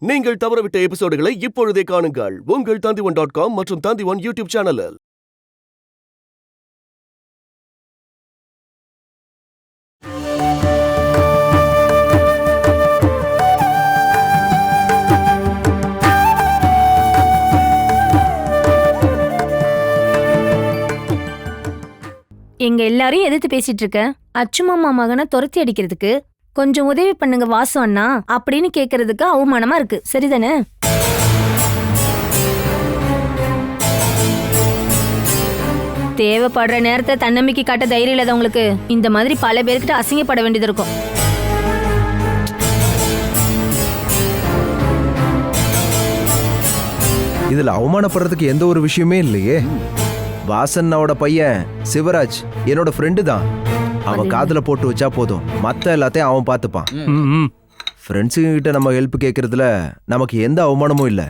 நீங்கள் தவறவிட்ட எபிசோடுகளை இப்பொழுதே காணுங்கள் உங்கள் Tandivan.com மற்றும் Tandivan யூடியூப் சேனலில். எங்க எல்லாரையும் எதிர்த்து பேசிட்டு இருக்க அச்சுமாமா மகனை துரத்தி அடிக்கிறதுக்கு கொஞ்சம் உதவி பண்ணுங்க வாசு அண்ணா அப்படின்னு கேக்குறதுக்கு அவமானமா இருக்கு. சரிதானே? தேவைப்படுற நேரத்தை தன்னம்பிக்கை காட்ட தைரியம் இல்லாதவங்களுக்கு இந்த மாதிரி பல பேர்கிட்ட அசிங்கப்பட வேண்டியது இருக்கும். இதுல அவமானப்படுறதுக்கு எந்த ஒரு விஷயமே இல்லையே. வாசன்னாவோட பையன் சிவராஜ் என்னோட ஃப்ரெண்டு தான். அவன் காதுல போட்டு வச்சா போதும், மத்த எல்லாத்தையும் அவன் பார்த்துப்பான். ஃப்ரெண்ட்ஸுங்க கிட்ட நம்ம ஹெல்ப் கேட்கறதுல நமக்கு எந்த அவமானமும் இல்லை.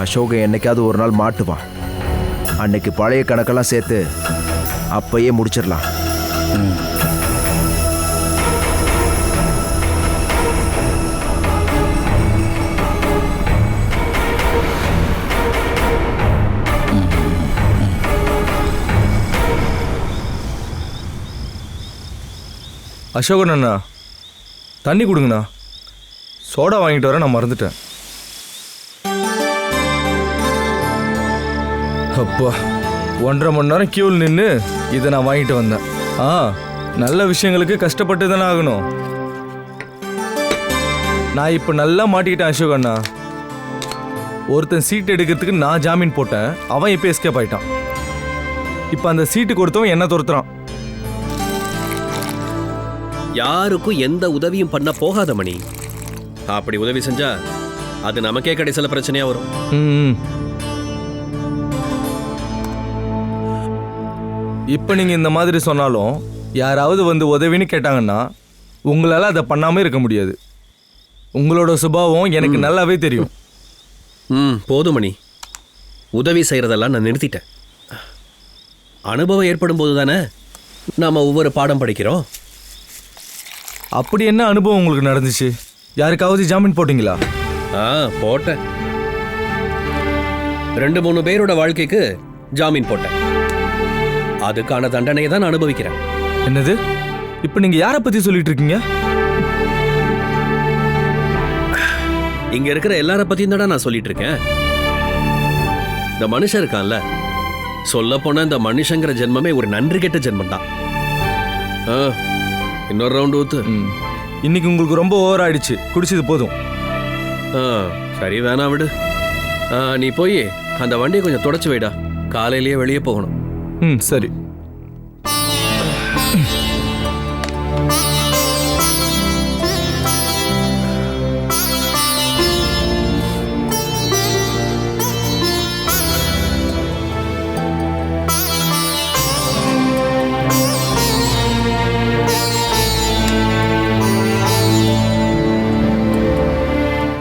அசோக என்னைக்காவது ஒரு நாள் மாட்டுவான். அன்னைக்கு பழைய கணக்கெல்லாம் சேர்த்து அப்பயே முடிச்சிடலாம். அசோகன் அண்ணா, தண்ணி கொடுங்கண்ணா. சோடா வாங்கிட்டு வர நான் மறந்துட்டேன். அப்பா, 1.5 மணி நேரம் கியூவில் நின்று இதை நான் வாங்கிட்டு வந்தேன். நல்ல விஷயங்களுக்கு கஷ்டப்பட்டு தானே ஆகணும். நான் இப்போ நல்லா மாட்டிக்கிட்டேன் அசோக் அண்ணா. ஒருத்தன் சீட் எடுக்கிறதுக்கு நான் ஜாமீன் போட்டேன், அவன் இப்போ எஸ்கேப் ஆயிட்டான். இப்போ அந்த சீட்டு கொடுத்தவன் என்ன துரத்துறான். யாருக்கும் எந்த உதவியும் பண்ண போகாத மணி. அப்படி உதவி செஞ்சா அது நமக்கே கடைசில பிரச்சனையா வரும். இப்ப நீங்க இந்த மாதிரி சொன்னாலும் யாராவது வந்து உதவின்னு கேட்டாங்கன்னா உங்களால அதை பண்ணாம இருக்க முடியாது. உங்களோட சுபாவம் எனக்கு நல்லாவே தெரியும். போதும் மணி, உதவி செய்யறதெல்லாம் நான் நிறுத்திட்டேன். அனுபவம் ஏற்படும் போது தானே நாம ஒவ்வொரு பாடம் படிக்கிறோம். அப்படி என்ன அனுபவம் உங்களுக்கு நடந்துச்சு? யாருக்காவது ஜாமீன் போட்டீங்களா? போட்டேன். 2-3 பேரோட வாழ்க்கைக்கு ஜாமீன் போட்டேன். அதுக்கான தண்டனையை தான் நான் அனுபவிக்கிறேன். என்னது? இப்ப நீங்க யாரை பத்தி சொல்லிட்டு இருக்கீங்க? இங்க இருக்கிற எல்லார பத்தியும் தான் நான் சொல்லிட்டு இருக்கேன். இந்த மனுஷன் இருக்கான்ல, சொல்ல போனா இந்த மனுஷங்கிற ஜென்மமே ஒரு நன்றி கெட்ட ஜென்மம் தான். இன்னொரு ரவுண்ட் ஊத்து. இன்னைக்கு உங்களுக்கு ரொம்ப ஓவர் ஆயிடுச்சு, குடிச்சது போதும். சரி, வேணா விடு. நீ போய் அந்த வண்டியை கொஞ்சம் தொடச்சு வைடா, காலையிலேயே வெளியே போகணும். சரி.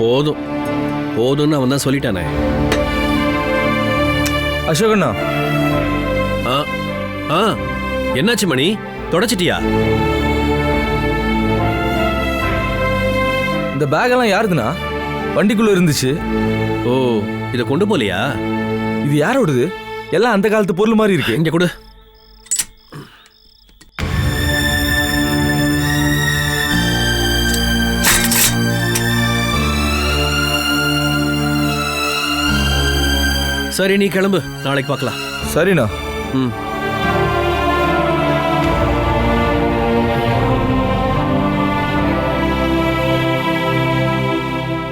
போதும் போதும்னு அவன் தான் சொல்லிட்டானே. அசோகண்ணா, என்னாச்சு மணி? தொடச்சிட்டியா? இந்த பேக் எல்லாம் யாருதுண்ணா? வண்டிக்குள்ள இருந்துச்சு. ஓ, இதை கொண்டு போலியா? இது யாரோடது? எல்லாம் அந்த காலத்து பொருள் மாதிரி இருக்கு. இங்க கொடு. சரி, நீ கிளம்பு, நாளைக்கு பார்க்கலாம். சரிண்ணா.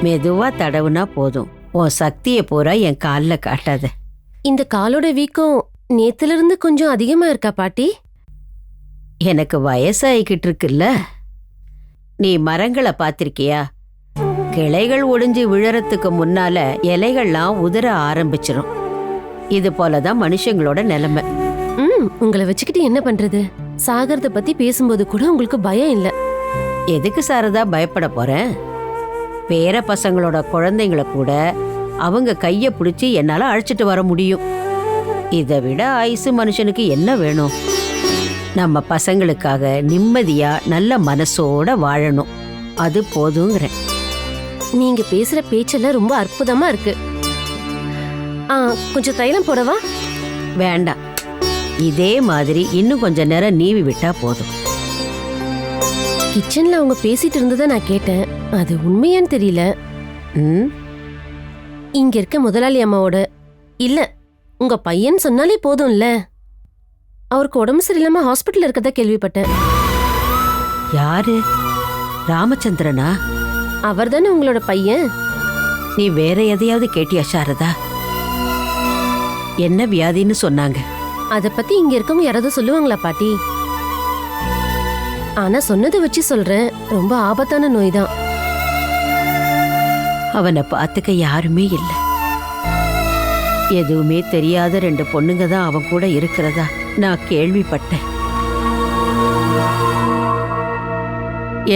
மெதுவா தடவுனா போதும். உன் சக்தியை பூரா என் காலில் காட்டாத. இந்த காலோட வீக்கம் நேத்துல இருந்து கொஞ்சம் அதிகமா இருக்கா பாட்டி? எனக்கு வயசாகிக்கிட்டு இருக்குல்ல. நீ மரங்களை பார்த்திருக்கியா? கிளைகள் ஒடிஞ்சு விழறதுக்கு முன்னால இலைகள்லாம் உதிர ஆரம்பிச்சிரும். இது போலதான் மனுஷங்களோட நிலைமை. உங்களை வச்சுக்கிட்டு என்ன பண்றது? சாகரத பத்தி பேசும்போது கூட உங்களுக்கு பயம் இல்ல. எதுக்கு சாரதா பயப்பட போறேன்? பேர பசங்களோட குழந்தைங்கள கூட அவங்க கைய பிடிச்சி என்னால அழைச்சிட்டு வர முடியும். இதை விட ஆயுசு மனுஷனுக்கு என்ன வேணும்? நம்ம பசங்களுக்காக நிம்மதியா நல்ல மனசோட வாழணும், அது போதுங்கிறேன். நீங்க பேசுற பேச்செல்லாம் ரொம்ப அற்புதமா இருக்கு. கொஞ்சம் தைலம் போடவா? வேண்டாம், இதே மாதிரி இன்னும் கொஞ்ச நேரம் நீவி விட்டா போதும். கிச்சன்ல அவங்க பேசிட்டு இருந்ததை நான் கேட்டேன். அது உண்மையான்னு தெரியல. ம், இங்க இருக்க முதலாளி அம்மாவோட இல்ல உங்க பையன் சொன்னாலே போதும்ல. அவருக்கு உடம்பு சரியில்லாம ஹாஸ்பிட்டல் இருக்கதா கேள்விப்பட்டேன். யாரு? ராமச்சந்திரனா? அவர் தானே உங்களோட பையன்? நீ வேற எதையாவது கேட்டியா சாரதா? என்ன வியாதின்னு சொன்னாங்க? அத பத்தி இங்க இருக்கவங்க யாராவது சொல்லுவாங்களா பாட்டி? ஆனா சொன்னதை வச்சு சொல்றேன், ரொம்ப ஆபத்தான நோய் தான். அவனை பார்த்துக்க யாருமே இல்லை. எதுவுமே தெரியாத 2 பொண்ணுங்க தான் அவன் கூட இருக்கிறதா நான் கேள்விப்பட்டேன்.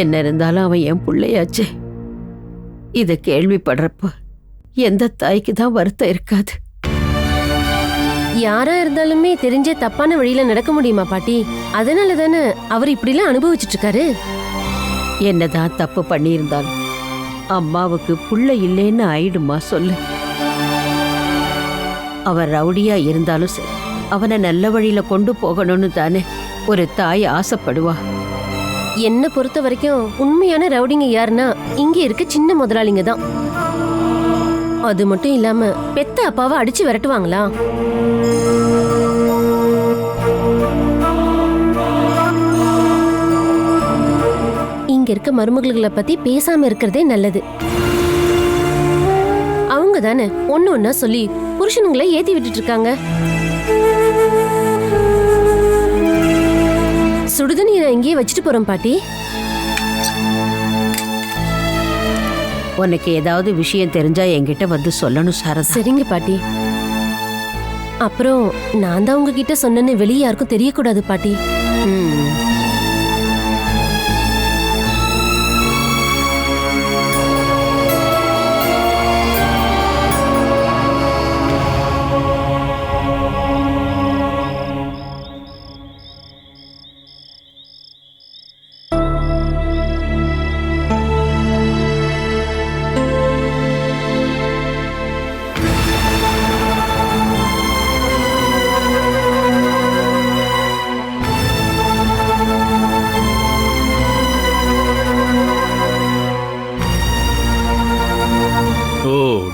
என்ன இருந்தாலும் அவன் என் பிள்ளையாச்சே. இத கேள்விப்படுறப்ப எந்த தாய்க்கு தான் வருத்தம் இருக்காது? யாரா இருந்தாலுமே தெரிஞ்ச தப்பான வழியில நடக்க முடியுமா பாட்டி? அதனால தானே அவர் இப்படிலாம் அனுபவிச்சுட்டு இருக்காரு. என்னதான் தப்பு பண்ணியிருந்தாலும் அம்மாவுக்கு புள்ள இல்லைன்னு ஆயிடுமா சொல்லு? அவன் ரவுடியா இருந்தாலும் சரி, அவனை நல்ல வழியில கொண்டு போகணும்னு தானே ஒரு தாய் ஆசைப்படுவா. என்ன பொறுத்த வரைக்கும் உண்மையான ரவுடிங்க யாருன்னா இங்க இருக்க சின்ன முதலாளிங்க தான். அது மட்டும் இல்லாம பெத்த அப்பாவை அடிச்சு விரட்டுவாங்களா? இங்க இருக்க மருமகளை பத்தி பேசாம இருக்கிறதே நல்லது. அவங்க தானே ஒண்ணு ஒன்னா சொல்லி புருஷனுங்களை ஏத்தி விட்டுட்டு இருக்காங்க. சுடுதண்ணி நான் இங்கேயே வச்சுட்டு போறேன் பாட்டி. உனக்கு ஏதாவது விஷயம் தெரிஞ்சா என்கிட்ட வந்து சொல்லணும் சாரதா. சரிங்க பாட்டி. அப்புறம் நான் தான் உங்ககிட்ட சொன்னேன்னு வெளியே யாருக்கும் தெரியக்கூடாது பாட்டி. ம்.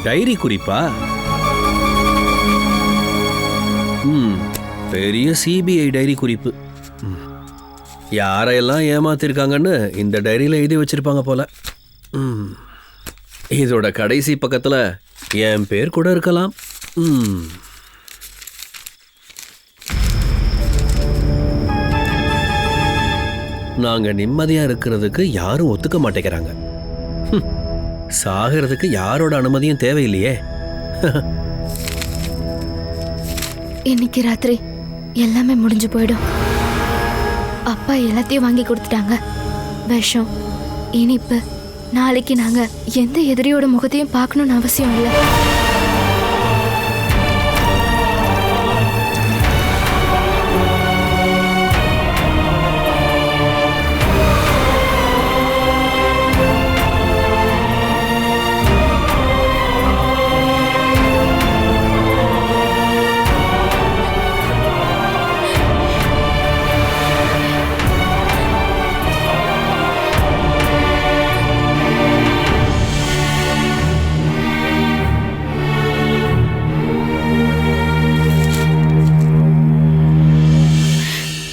டைரி குறிப்பா? பெரிய சிபிஐ டைரி குறிப்பு. யாரையெல்லாம் ஏமாத்திருக்காங்கன்னு இந்த டைரியில எழுதி வச்சிருப்பாங்க போல. இதோட கடைசி பக்கத்துல என் பேர் கூட இருக்கலாம். நாங்க நிம்மதியா இருக்கிறதுக்கு யாரும் ஒத்துக்க மாட்டேங்கிறாங்க. சாகிறதுக்கு யாரோட அனுமதியும் தேவையில்லையே. இன்னைக்கு ராத்திரி எல்லாமே முடிஞ்சு போயிடும். அப்பா எல்லாத்தையும் வாங்கி கொடுத்துட்டாங்க. விஷம், இனிப்பு. நாளைக்கு நாங்க எந்த எதிரியோட முகத்தையும் பார்க்கணும்னு அவசியம் இல்லை.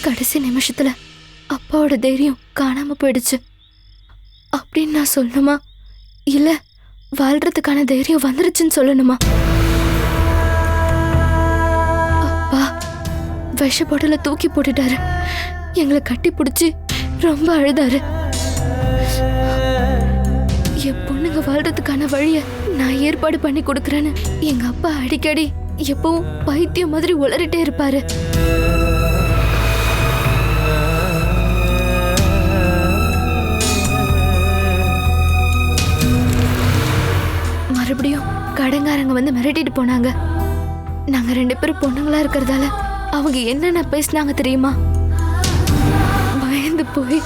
கடைசி நிமிஷத்துல அப்பாவோட தைரியம் காணாம போயிடுச்சு அப்படின்னு நான் சொல்லணுமா, இல்ல வாழ்றதுக்கான தைரியம் வந்துருச்சுன்னு சொல்லணுமா? அப்பா விஷ பாட்டில தூக்கி போட்டுட்டாரு. எங்களை கட்டி பிடிச்சி ரொம்ப அழுதாரு. என் பொண்ணுங்க வாழ்றதுக்கான வழிய நான் ஏற்பாடு பண்ணி கொடுக்கறேன்னு எங்க அப்பா அடிக்கடி எப்பவும் பைத்தியம் மாதிரி உளறிட்டே இருப்பாரு. மறுபடியும் கடங்காரங்க வந்து மிரட்டிட்டு போனாங்க. நாங்க 2 பேரும் பொண்ணுங்களா இருக்கிறதால அவங்க என்னென்ன பேசினாங்க தெரியுமா? பயந்து போய்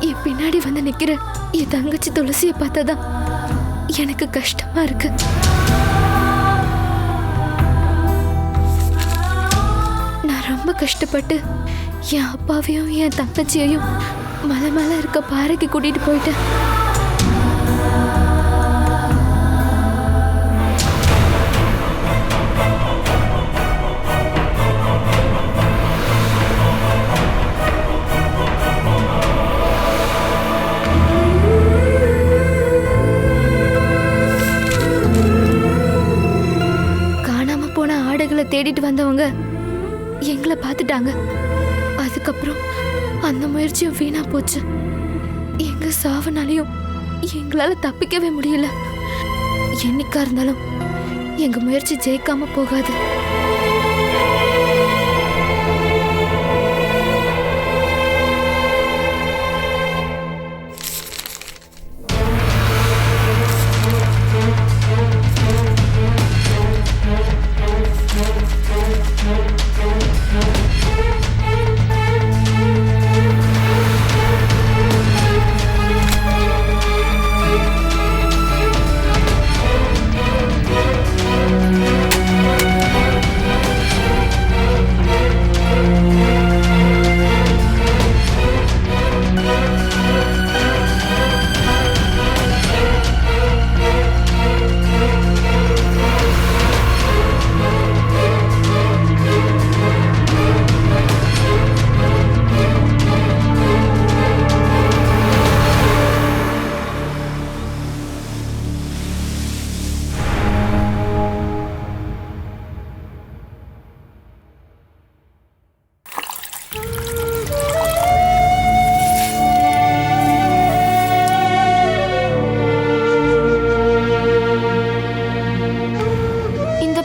என் பின்னாடி வந்து நிக்கிற என் தங்கச்சி துளசியை பார்த்தாதான் எனக்கு கஷ்டமா இருக்கு. நான் ரொம்ப கஷ்டப்பட்டு என் அப்பாவையும் என் தங்கச்சியையும் மலை மேல இருக்க பாறைக்கு கூட்டிட்டு போயிட்டேன். தேடிட்டு வந்தவங்க எங்களை பார்த்துட்டாங்க. அதுக்கப்புறம் அந்த முயற்சியும் வீணா போச்சு. எங்க சாவனாலையும் எங்களால தப்பிக்கவே முடியல. என்னைக்கா இருந்தாலும் எங்க முயற்சி ஜெயிக்காம போகாது.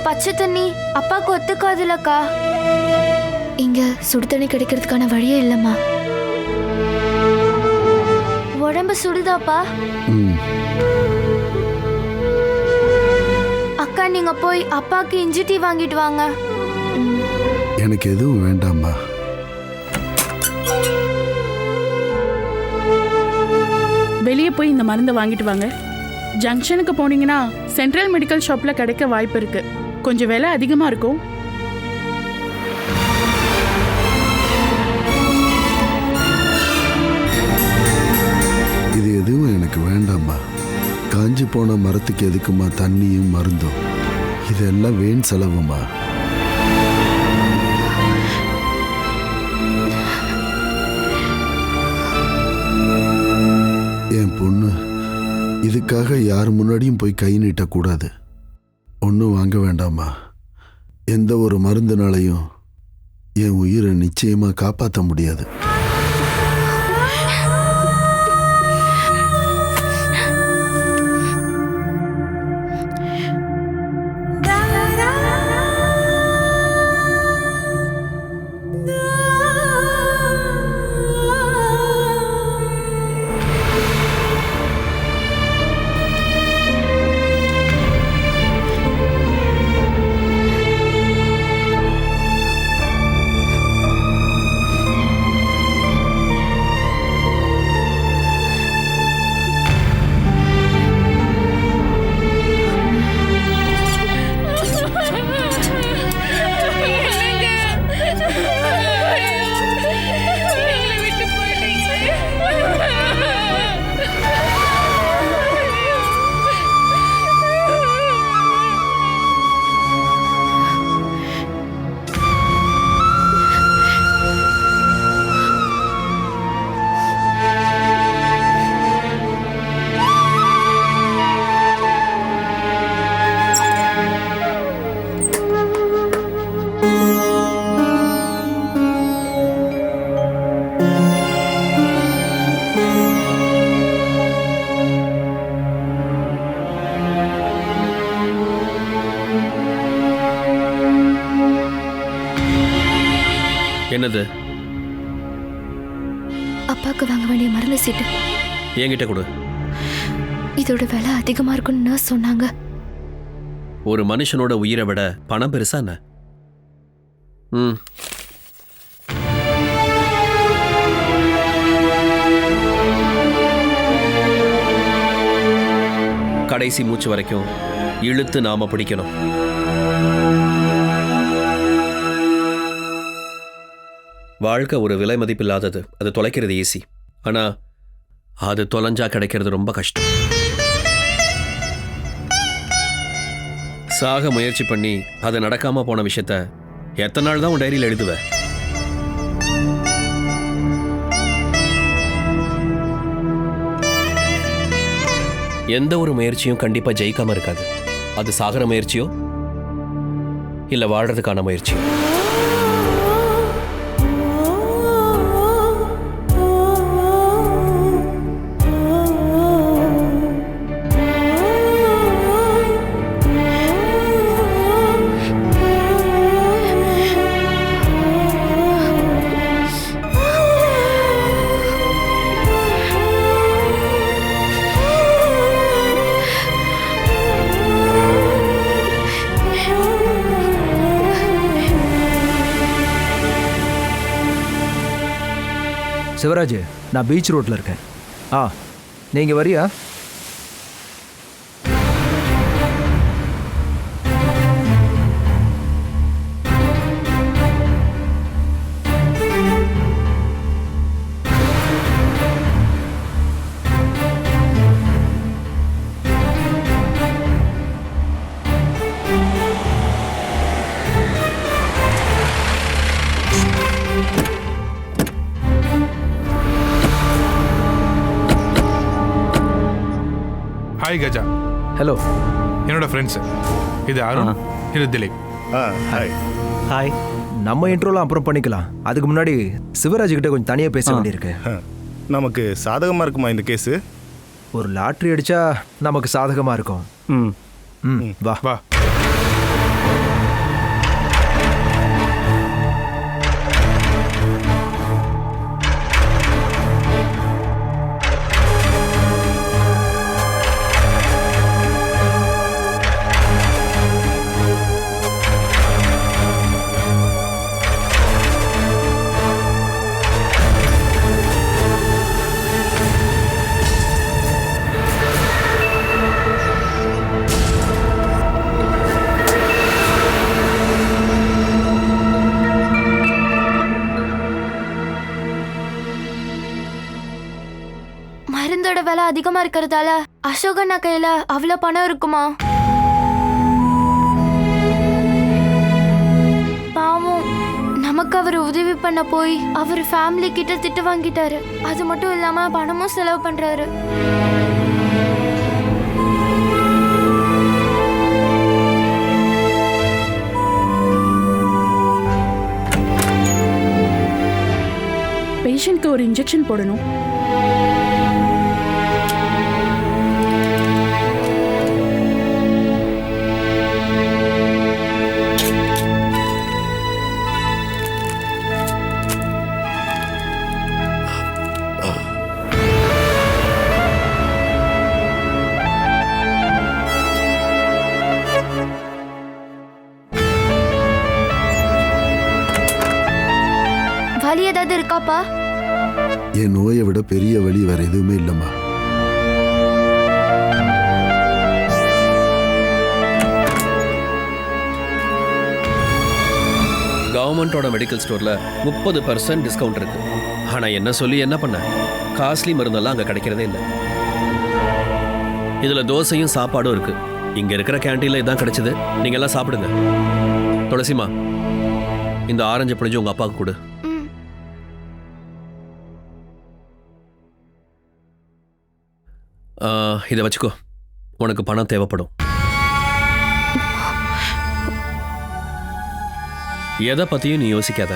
பச்சை தண்ணி அப்பாக்கு ஒத்துக்காதுலக்கா. இங்க சுடு தண்ணி கிடைக்கிறதுக்கான வழியே இல்லம்மா. உடம்பு சுடுதாப்பா? அக்கா நீங்க போய் அப்பாக்கு இஞ்சி டீ வாங்கிட்டு வாங்க. எனக்கு எதுவும் வேண்டாம்மா. வெளியே போய் இந்த மருந்தை வாங்கிட்டு வாங்க. ஜங்ஷனுக்கு போனீங்கன்னா சென்ட்ரல் மெடிக்கல் ஷாப்ல கிடைக்க வாய்ப்பு இருக்கு. கொஞ்சம் விலை அதிகமா இருக்கும். இது எதுவும் எனக்கு வேண்டாம்மா. காஞ்சி போன மரத்துக்கு எதுக்குமா தண்ணியும் மருந்தும்? இதெல்லாம் வீண் செலவுமா. என் பொண்ணு இதுக்காக யார் முன்னாடியும் போய் கை நீட்டக்கூடாது. ஒன்றும் வாங்க வேண்டாமா. எந்த ஒரு மருந்துனாலையும் என் உயிரை நிச்சயமா காப்பாற்ற முடியாது. என்னது? அப்பாக்கு வாங்க வேண்டிய மருந்து சீட்டு என்கிட்ட கொடு. இதோட விலை அதிகமா இருக்குன்னு சொன்னாங்க. ஒரு மனுஷனோட உயிரை விட பணம் பெருசா என்ன? கடைசி மூச்சு வரைக்கும் இழுத்து நாம பிடிக்கணும். வாழ்க்கை ஒரு விலை மதிப்பில்லாதது. அது தொலைக்கிறது ஈஸி. ஆனா அது தொலைஞ்சா கிடைக்கிறது ரொம்ப கஷ்டம். சாக முயற்சி பண்ணி அது நடக்காம போன விஷயத்த எத்தனை நாள் தான் உன் டைரியில் எழுதுவ? எந்த ஒரு முயற்சியும் கண்டிப்பா ஜெயிக்காம இருக்காது. அது சாகர முயற்சியோ இல்ல வாழ்றதுக்கான முயற்சியோ. சிவராஜ், நான் பீச் ரோட்டில் இருக்கேன். நீங்கள் வரியா? ஹாய் கஜா. ஹலோ. என்னோட ஃப்ரெண்ட்ஸ். இது அருண், இது திலீப். ஹாய். ஹாய். நம்ம இன்ட்ரோலாம் அப்புறம் பண்ணிக்கலாம். அதுக்கு முன்னாடி சிவராஜ் கிட்ட கொஞ்சம் தனியாக பேச வேண்டியிருக்கு. நமக்கு சாதகமாக இருக்குமா இந்த கேஸு? ஒரு லாட்ரி அடித்தா நமக்கு சாதகமாக இருக்கும். வா வா. மருந்தோட விலை அதிகமா இருக்கிறதால அசோகண்ணா கையில அவ்வளவு பணம் இருக்குமா? பாவம், நமக்கு அவர் உதவி பண்ண போய் அவர் ஃபேமிலி கிட்ட திட்டு வாங்கிட்டாரு. அது மட்டும் இல்லாம பணமும் செலவு பண்றாரு. பேஷண்ட்க்கு ஒரு இன்ஜெக்ஷன் போடணும். வலி ஏதாவது இருக்காப்பா? என் நோயை விட பெரிய வலி வேற எதுவுமே இல்லைம்மா. கவர்மெண்டோட மெடிக்கல் ஸ்டோர்ல 30% டிஸ்கவுண்ட் இருக்கு. ஆனா என்ன சொல்லி என்ன பண்ண, காஸ்ட்லி மருந்தெல்லாம் அங்க கிடைக்கிறதே இல்லை. இதுல தோசையும் சாப்பாடும் இருக்கு. இங்க இருக்கிற கேண்டீன்ல இதான் கிடைச்சது. நீங்க எல்லாம் சாப்பிடுங்க. துளசிமா, இந்த ஆரஞ்சு புளிஞ்சு உங்க அப்பாவுக்கு கொடு. இதை வச்சுக்கோ, உனக்கு பணம் தேவைப்படும். எதை பத்தியும் நீ யோசிக்காத.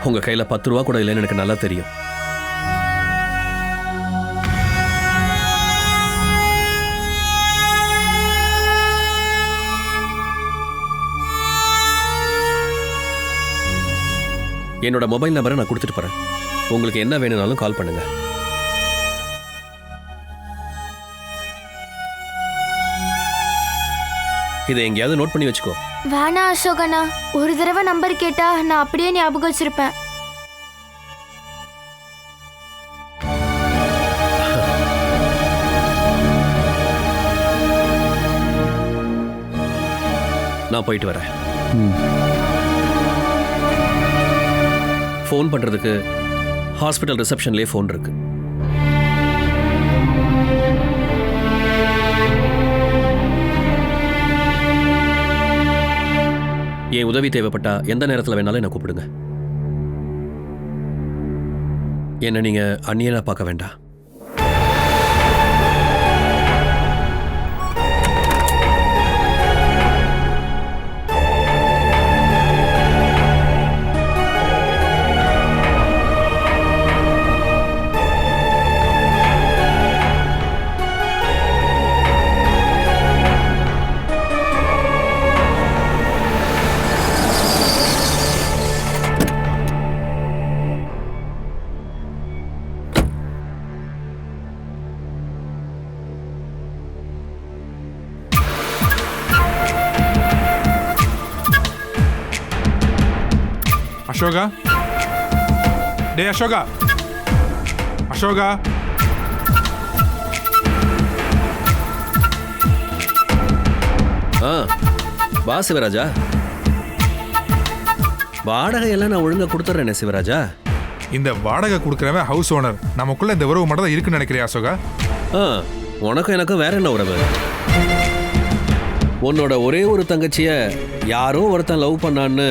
உங்க கையில 10 ரூபா கூட இல்லைன்னு எனக்கு நல்லா தெரியும். என்னோட மொபைல் நம்பரை நான் கொடுத்துட்டு போறேன். உங்களுக்கு என்ன வேணும்னாலும் கால் பண்ணுங்க. இதை எங்கேயாவது நோட் பண்ணி வச்சுக்கோ. வேணா அசோகண்ணா, ஒரு தடவை நம்பர் கேட்டா நான் அப்படியே ஞாபகம் வச்சிருப்பேன். நான் போயிட்டு வரேன். ம். ஃபோன் பண்றதுக்கு ஹாஸ்பிட்டல் ரிசப்ஷன்லேயே ஃபோன் இருக்கு. என் உதவி தேவைப்பட்டா எந்த நேரத்தில் வேணாலும் என்ன கூப்பிடுங்க. என்ன நீங்க அந்நியனா பார்க்க வேண்டாம். அசோகா, டே அசோகா, அசோகா. வா சிவராஜா. வாடகையெல்லாம் நான் ஒழுங்கா கொடுத்துட்றேனே சிவராஜா. இந்த வாடகை கொடுக்குறவன் ஹவுஸ் ஓனர். நமக்குள்ள இந்த உறவு மட்டும் தான் இருக்குன்னு நினைக்கிறியா அசோகா? உனக்கும் எனக்கும் வேற என்ன உறவு? உன்னோட ஒரே ஒரு தங்கச்சிய யாரோ ஒருத்தன் லவ் பண்ணான்னு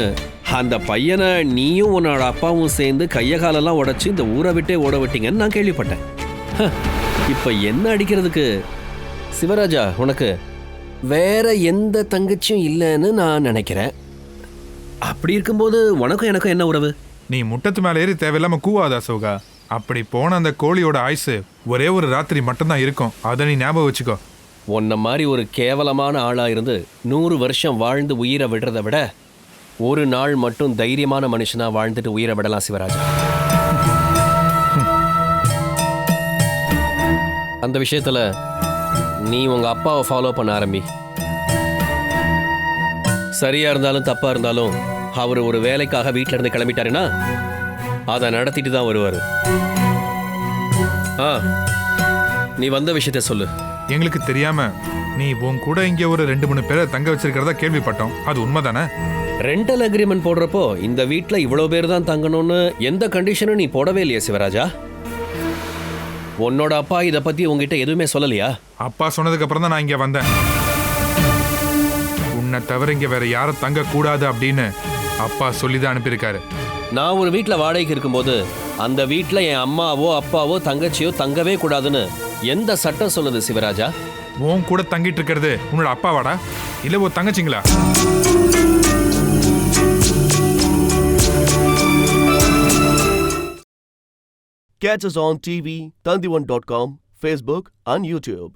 அந்த பையனை நீயும் உன்னோட அப்பாவும் சேர்ந்து கைய காலெல்லாம் உடைச்சு இந்த ஊரை விட்டே ஓட விட்டீங்கன்னு நான் கேள்விப்பட்டேன். இப்ப என்ன அடிக்கிறதுக்கு சிவராஜா உனக்கு வேற எந்த தங்கச்சியும் இல்லைன்னு நான் நினைக்கிறேன். அப்படி இருக்கும்போது உனக்கும் எனக்கும் என்ன உறவு? நீ முட்டத்து மேலே ஏறி தேவையில்லாம கூவாத அசோகா. அப்படி போன அந்த கோழியோட ஆயுசு ஒரே ஒரு ராத்திரி மட்டும்தான் இருக்கும். அதை நீ ஞாபகம் வச்சுக்கோ. உன்ன மாதிரி ஒரு கேவலமான ஆளா இருந்து 100 வருஷம் வாழ்ந்து உயிரை விடுறதை விட ஒரு நாள் மட்டும் தைரியமான மனுஷனா வாழ்ந்துட்டு உயிரை விடலாம் சிவராஜா. அந்த விஷயத்துல நீ உங்க அப்பாவை ஃபாலோ பண்ண ஆரம்பி. சரியா இருந்தாலும் தப்பா இருந்தாலும் அவர் ஒரு வேலைக்காக வீட்டில இருந்து கிளம்பிட்டாருன்னா அதை நடத்திட்டு தான் வருவாரு. நீ வந்த விஷயத்த சொல்லு. எங்களுக்கு தெரியாம நீ உன் கூட இங்க ஒரு 2-3 பேரை தங்க வச்சிருக்கிறதா கேள்விப்பட்டோம். அது உண்மைதானே? ரெண்டல் அக்ரிமெண்ட் போடுறப்போ இந்த வீட்டில் இவ்வளோ பேர் தான் தங்கணும்னு எந்த கண்டிஷனும் நீ போடவே இல்லையா சிவராஜா? உன்னோட அப்பா இதை பத்தி உங்ககிட்ட எதுவுமே சொல்லலையா? அப்பா சொன்னதுக்கு அப்புறம் தான் நான் இங்க வந்தேன். உன்னை தவிர இங்க வேற யாரும் தங்க கூடாது அப்படின்னு அப்பா சொல்லிதான் அனுப்பியிருக்காரு. நான் ஒரு வீட்டில் வாடகைக்கு இருக்கும்போது அந்த வீட்டில் என் அம்மாவோ அப்பாவோ தங்கச்சியோ தங்கவே கூடாதுன்னு எந்த சட்டம் சொல்லுது சிவராஜா? உன் கூட தங்கிட்டு இருக்கிறது உன்னோட அப்பாவாடா இல்ல ஓ தங்கச்சிங்களா? Catch us on TV, Tandivan.com, Facebook and YouTube.